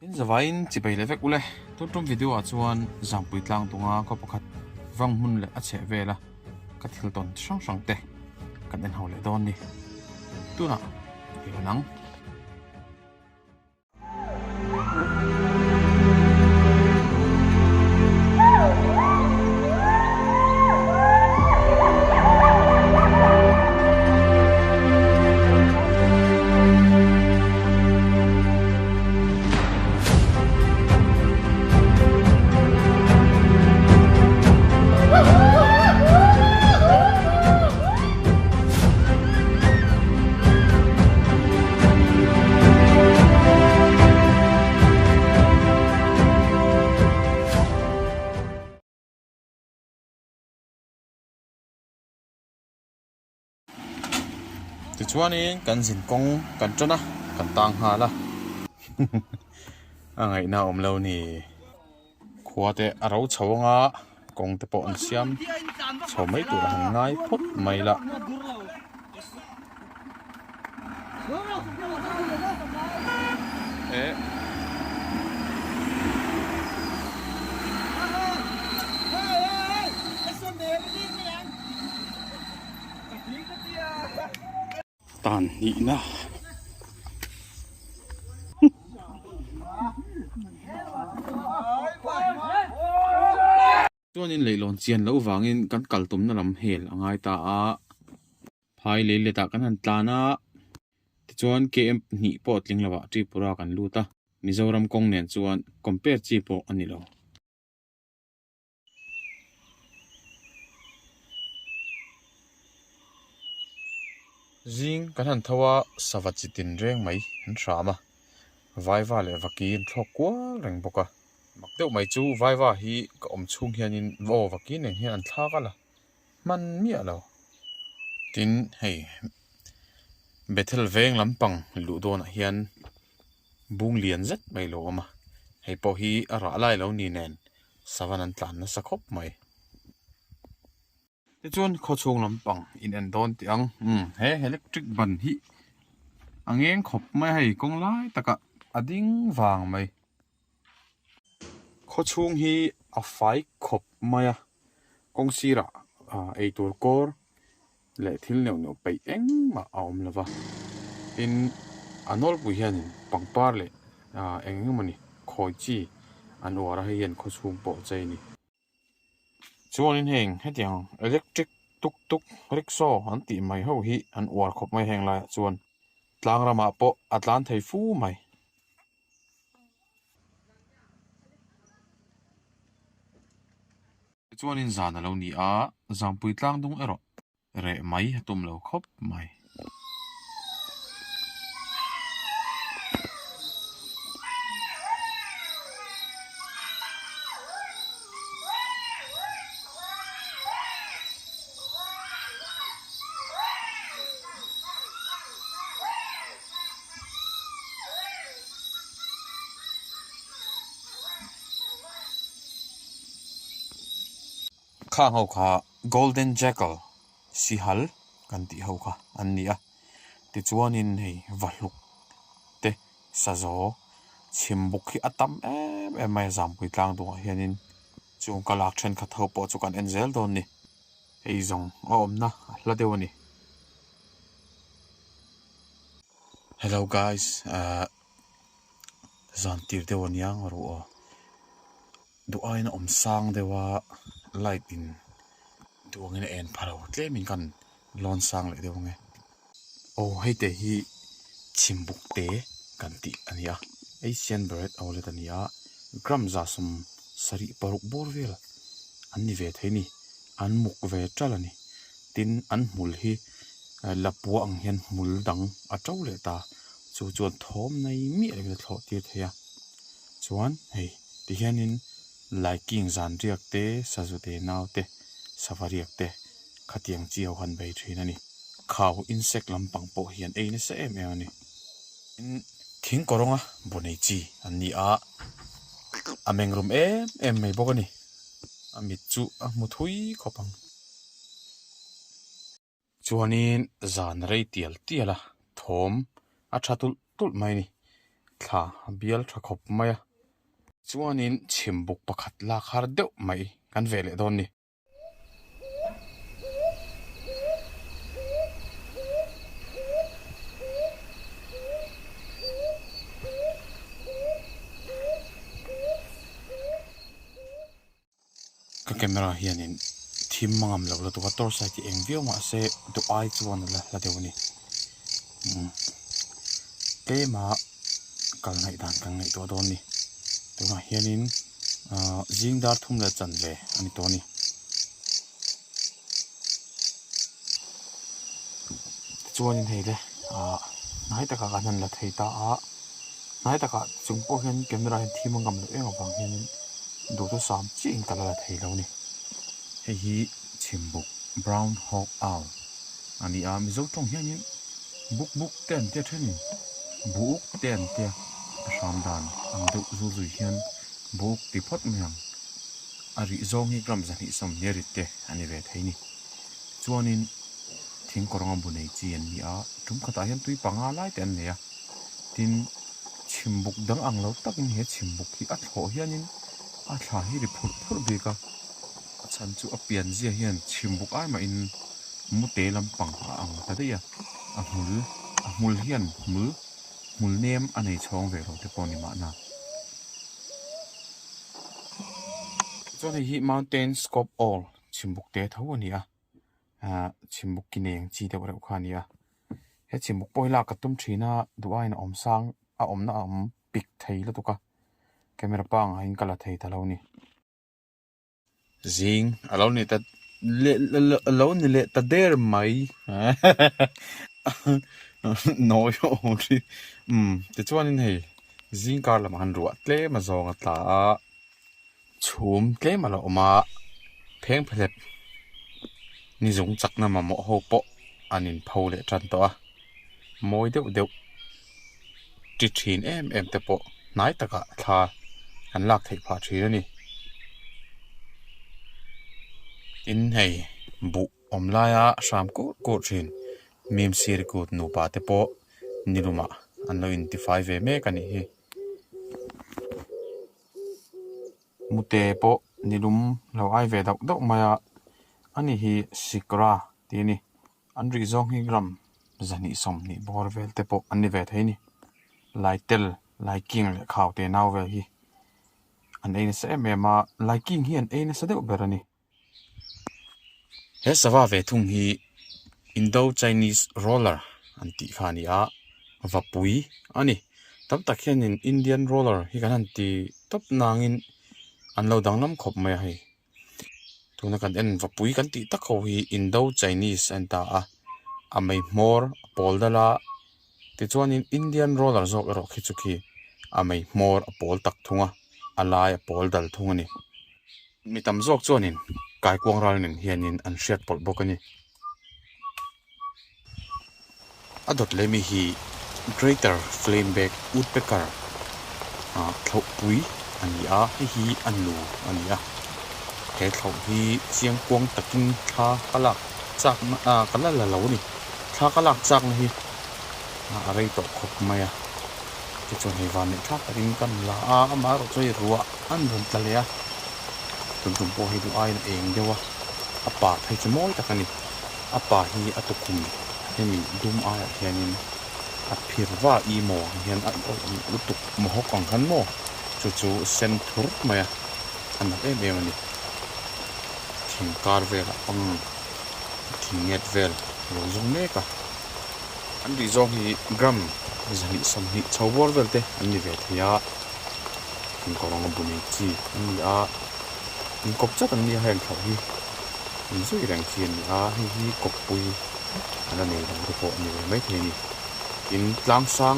in zawain chi bai levek ule tutum video a chuan zangpui tlang tunga ko pakhat wang mun le a che vela ka thil ton sang sang te kan en hole don ni tuna nang chuanin kan zin kong kan tana kan tang ha la angai na omlo ni khuate aro chawanga kong te po an siam chawmai tu han ngai phot mai la tan ni na tuanin leilon chian lo wangin kan kaltum na lam hel angai ta a phai le le ta kan han tlana chuan km ni pot ling lawa tripura kan luta mizoram kong nen chuan compare chi po ani lo jing kan han thawa savachitin reng mai an thrama vaiwa le vakin thokwa reng boka makdeu mai chu vaiwa hi ka om chung hianin vo vakin eng hian an thlakala man mi alo tin hei bethel veng lampang ludon hian bung lian zet mai lo ama hei po hi ara lai lo ni nen savanan tlan na sakhop mai te chuan kho chung lampang in an don tiang he electric ban hi angeng khop mai hei kong lai taka ading wang mai kho chung hi a fai khop maya kong sira ei tur kor le thil neu neu pei eng ma aum lova in anol bu hian pangpar le eng mani khoi chi an wara hian kho chung po chei ni chuanin heng hetiang electric tuk tuk rickshaw an ti mai ho hi an war khop mai heng lai chuan tlangrama po atlan thei fu mai chuanin zan alo ni a zangpui tlang dung ero re mai tum lo khop mai khang ho kha golden jackal sihal kan ti ho kha an ni a ti chuanin hei valuk te sazo chimbuk hi atam em mai zampui tlang du hianin chung kalak then kha tho po chu kan enzel don ni ei zong omna hla dewani hello guys zan tir dewani ang ro du aina sang dewa light in duangin en pharo tlemin kan lon sang le dewnge heite hi chimbuk te kan ti ania asian bird awlet ania gram za sum sari paruk borvel anni ve theini an muk ve tralani tin an mul hi lapua ang hian mul dang a tawle ta chu chuan thom nei mi le thlo tir theya chuan hei ti hianin liking zan riak te sajute naute savariak te khatiang chiao han bei thina ni khaw insect lampang po hian eine se em ani in thing koronga bonei chi ani a amengrum em mai bokani amit chu a muthui khopang chuanin zan rei tial tiala thom a thatul tul mai ni ทลาเบียลทะขบไหมจวนนินชิมบุกประคัดลาคาร์เดวไหมกันเวลดอนนี่ก็แคมราเฮียนินทีมมังมเหล่าตัวตัวใส่ที่เอ็งวิวมาเสดูไอจวนละเดี๋ยวนี้เกมากังไงด่านกังไงตัวโดนนี่ตัวน่ะเฮียนินจิงดาร์ทุ่มละจันเวอันนี้ตัวนี้จวนนินเฮเลยนายตะกะกันนั่นละเทตานายตะกะจุงโปเห็นแคมราเห็นทีมมังเหล่าเอ็งฟังเฮียนินดูตัวสามจีงตะละเทแล้วนี่เฮียชิมบุก brown hawk owl อันนี้มิโซตรงเฮียนินบุกเต้นเท่านี้บุกเต้นเท่าสามด่านอันดูจุยเฮียนบุกติพอดเมืองอาริโซงีกรัมจันฮิสมเนริเตอันนี้เวทให้นี่จวนนินทิ้งกรองบุญในจีนนี่จุ่มขตาเฮียนตุยปังอาไล่เต้นเนี่ยทินชิมบุกดังอังเราตักเฮียชิมบุกที่อัดหัวเฮียนินอัดหาฮิริพุดเบกะฉันจูเปลี่ยนเสียเฮียนชิมบุกไอ้มาอินมุเตลำปังอังแต่เดียมุลเฮียนมุลเนมอันนี้ช่องเวลาที่ปอนิมานะจนที่ Mountain Scope All ชิมบุกเตะเท่าวันนี้ชิมบุกกินเองจีเดวเร็วขานี้เฮชิมบุกปอยลากระตุ้มชีน่าดูไอ้น่ะอมสังอมน่ะอมปิกไทยแล้วตุกะแกเมราปังให้กะละไทยตะเรานี่ziingเรานี่แต่เรานี่แหละแต่เดิมไหมน้อยโอ้ดิแต่ชวนนี่ให้ziingการละมันรัวเตะมาจองตาชุมเตะมาละออกมาเพ่งเพลิดนี่จงจักน้ำมาโมโหปะอันนี้พอเลยจันตัวมวยเดียวจิตชินเอ็มแต่ปะนายตะกะทาอันลักเทพาชีแล้วนี่อินให้บุอมลายสามกูชินมีมซีรกูนูปาเตปะนิลุมาอันเราอินที่ไฟเวเมกันนี่มุเตปะนิลุมเราไอเวดอกมาอันนี้ฮีสิกราทีนี่อันริซองฮิกรัมจันนี่สมนี่บอร์เวลเตปะอันนี้เวทให้นี่ไลเทลไลกิ้งเลยข่าวเตนาวเวฮีอันเอ็นเสเมมาไลกิ้งฮีอันเอ็นเสเดอเบรนี่เฮสว่าเวทุงฮีอินโดไชนีสโรลเลอร์อันที่ขานี่วับปุยอันนี้ตับตะเคียนอินเดียนโรลเลอร์ฮีกันอันที่ตับนางอินอันเราดังน้ำขบไม่ให้ตัวนักการเอ็นวับปุยกันที่ตะเขาฮีอินโดไชนีสอันตาไม่มอร์ปอลดาลาที่ชวนอินเดียนโรลเลอร์จอกรอคิจุกีไม่มอร์ปอลตักทุ่งอะไรปอลดัลทุ่งนี่มีตำจอกชวนกายกวางรัลนินเฮียนินอันเชียดปอลบกันนี่อดเลมีฮี greater flameback woodpecker เขาปุยอันนี้ฮีอันลูอันนี้แค่เขาฮีเสียงกวางตะกินท่ากะลักจากกันละเหล่านี่ท่ากะลักจากนี่อะไรตกขบไหมที่จนให้วันนี้ท่ากระดิ่งกันละมาเราช่วยรัวอันผมทะเลตุ่มโปให้ดูไอ้นั่นเองเดียวว่าป่าให้จะม้อยตะกันนี่ป่าฮีตุคุมให้มีดุมไอ้เฮียนินพิรว่าอีโมเฮียนลุตุกมหกของขันโมจู่เซนทุร์มาอันนั้นมันนี่ทิ้งการเวลทิ้งเงียดเวลลงจงเมกะอันที่จงฮีกรัมจะนี่สมนิชาวบอร์เวลเตอันนี้เวทีทิ้งกรองบุญจีอันนี้นี่กบจัดอันนี้ให้เขาฮีนี่ช่วยแรงเชียนให้ฮีกบปุยอันนั้นเองเราพอนี่ไม่เท่นี่อินหลังสัง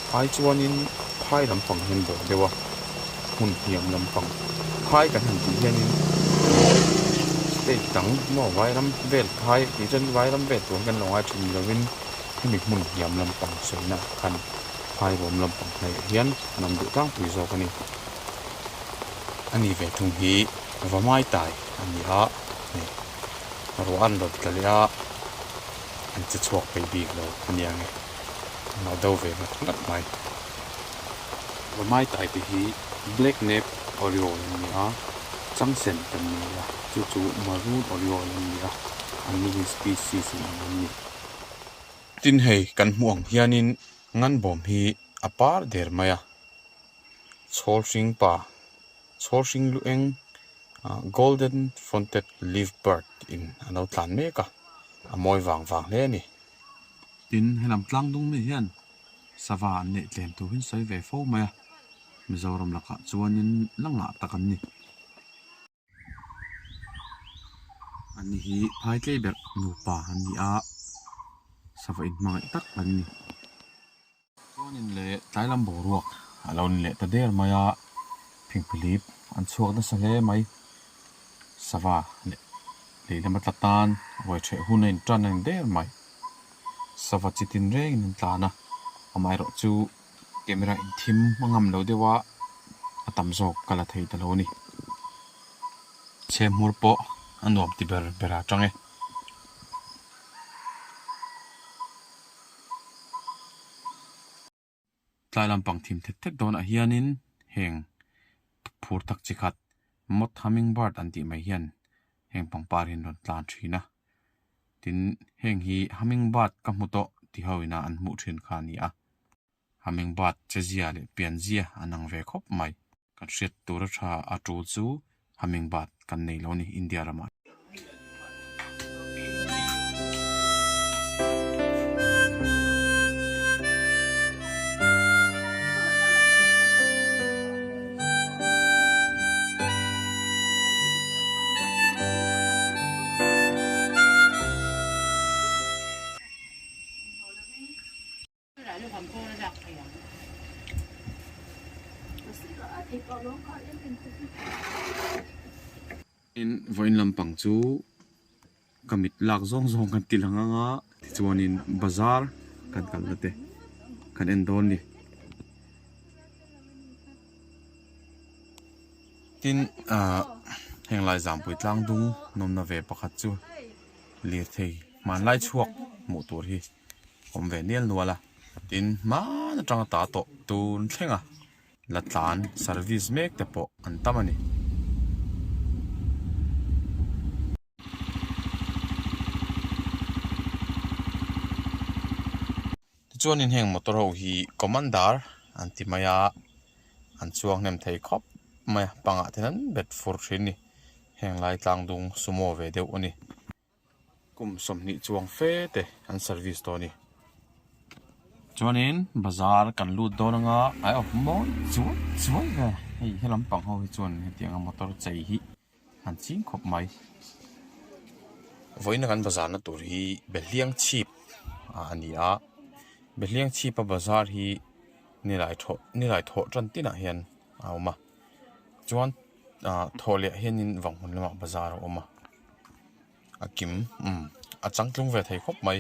ไอ้จวนอินพายลำฟังเห็นบ่เดี๋ยวว่าหุ่นเหี่ยมลำฟังพายกันหันตีเห็นเตะตังหม้อไว้ลำเวทพายที่จนไว้ลำเวทตัวกันลงไอ้ชุมละวินให้มีหุ่นเหี่ยมลำฟังสวยนะคันพายผมลำฟังในเฮียนนำดูตั้งปุยโซกันนี่อันนี้เวททุ่งฮีว่าไม่ตายอันนี้นี่รัวอันรถกันเลยอันจะชกไปบีกเราอันยังไงเราดูเวทมันงัดไหม ว่าไม่ตายไปที่ Black Nape Oreo นี่อ่ะจังเซนกันนี่อ่ะจู่ๆ Maroon Oreo นี่อ่ะอันนี้ species นี่ตินเฮกันม่วงเฮียนินงั้นบ่มฮีอปาร์เดอร์มาอ่ะSolring pa Solring lueng golden fronted leaf bird in ano tlan me ka amoy wang le ni tin helam tlang dung me hian sawa ne tlem tu hin soi ve fo ma mizoram laka chuanin langa takan ni ani hi phai tlei ber nu pa ani a sawa in mai tak an ni chuanin le tlailam boruak alon le ta der maya phingpilip an chuak na sale mai sawa le le matlatan wai the hunain tran an der mai sawa chitin reng nin tlana amai ro chu camera in thim mangam lo dewa atam zok kala thei ta lo ni chemur po anom ti bera change tlailam pang thim thek don a hianin heng phur tak chikhat mot hummingbird anti mai hian heng pangpar hin ron tlan thina tin heng hi hummingbird ka muto ti hoina an mu thin kha ni a hummingbird chezia le pianzia anang ve khop mai kan hriat tur tha a tu chu hummingbird kan nei lo ni India rama in voin lampang chu kamit lak zong kan tilanga nga chuanin bazar kan kalate kan endon ni tin heng lai zam pui tlang dung nom na ve pakhat chu lir thei man lai chuak mu tur hi om ve nial nuala tin ma na tang ta to tun thlenga latlan service mek te po an tamani chuanin heng motor ho hi commander antimaya an chuang nem thei khop mai panga thenan bet fur thini heng lai tlang dung sumo ve deuh ani kum somni chuang fe te an service to ni chuanin bazar kan lut donanga ai of mo chuai ve hei helam pang ho hi chuan hetianga motor chei hi an ching khop mai voina kan bazar na tur hi beliang chip ani a beliang chip a bazar hi nilai tho tran tina hian awma chuan thole hian in wanghun lama bazar awma akim a changtlung ve thei khop mai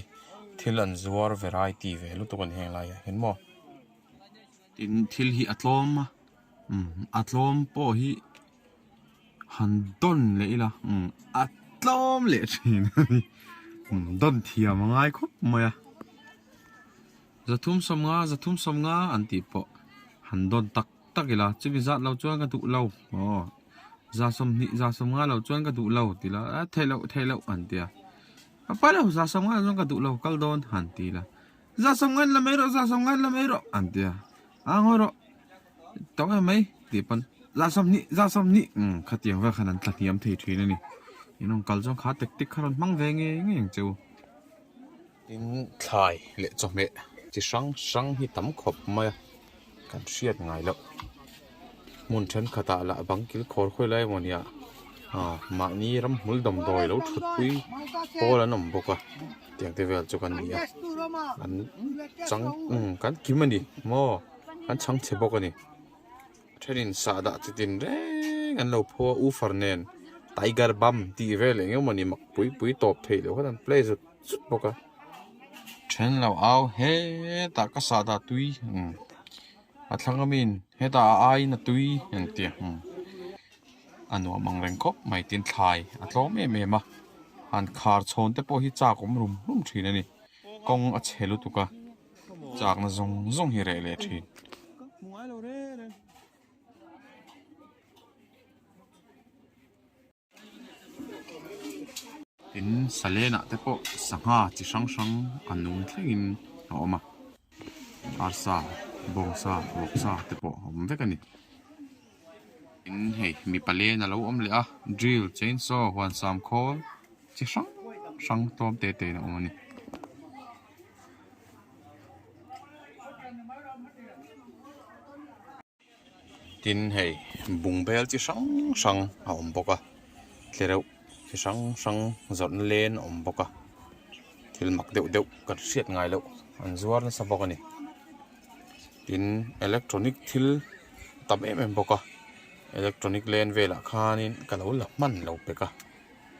thil an zuar variety ve lu to kan heng lai hen mo tin thil hi atlom po hi handon le ila atlom le thin don thia mangai khop maya zathum somnga anti po handon tak ila chibi zat lo chuan ka du lo za som nga lo chuan ka du lo tila thelo antia apalo za som nga chuan ka du lo kal don hantila za som nga la mero antia angoro tawa mai tipan za som ni khatiang wa khanan tlatiam thei thina ni inong kal jong kha tek kharon mang ve nge ngeng chu in thlai le chome chi sang hi tam khop ma kan hriat ngai lo mun then khata la bangkil khor khoi lai monia ma ni ram hul dom doi lo thut pui pol anom boka tiang te vel chu kan ni an chang kan kimani mo kan chang che bokani therin sa da tin re an lo pho u farnen tiger bam ti vel engomani mak pui top thei lo kan play zut boka chen lo au he ta ka sa da tui atlangamin he ta ai na tui entia anu mangreng khop mai tin thlai atlom me ma han khar chhon te po hi cha kom rum thina ni kong a chhelu tuka chak na zong hi re le thin in salena te po sanga chi sang anung thlengin a oma arsa bongsa boksa te po om vekani in hei mi palen alo om le a drill chainsaw wan sam khol chi sang tom te na omani tin hei bungbel chi sang a om boka tlereu chi sang zon len om boka thil mak deuh kan hriat ngai lo an zuar na sa bokani tin electronic thil tam em boka electronic len vela khanin kalo la man lo peka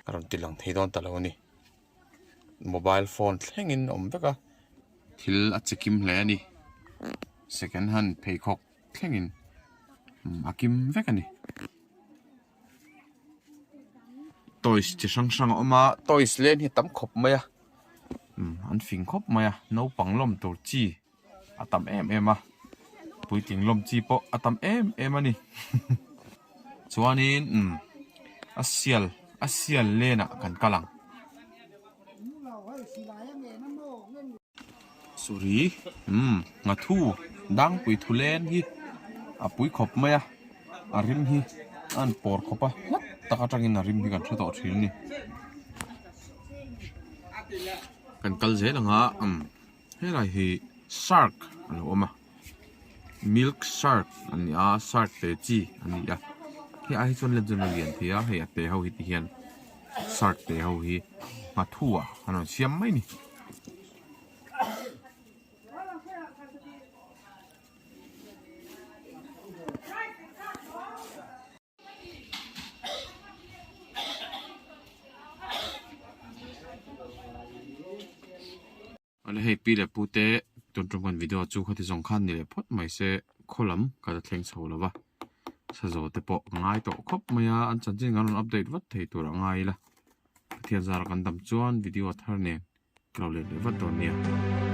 karon tilang theidon talo ni mobile phone thlengin om beka thil a chekim hle ani second hand peikhok thlengin akim vekani toys chi sang oma toys len hi tam khop maya an fing khop maya no panglom tor chi atam em a puiting lom chi po atam em ani chuanin asial lena kan kalang suri nga thu dang pui thulen hi a pui khop maya arim hi an por khopa taka tangin arim hi kan thlo thil ni kan kal je langa helai hi shark alo oma milk shark ani a shark te chi ani a hi ai chon le jon lian thia he ate ho hi ti hian shark te ho hi ma thua ano siam mai ni ale hei pi le pute ton kan video chu khati jong khan ni le phot mai se kholam ka da thleng chho lawa sa zo te po ngai to khop maya an chan jing an update wat thei tur ngai la thian zar kan dam chuan video thar ne klo le wat don nia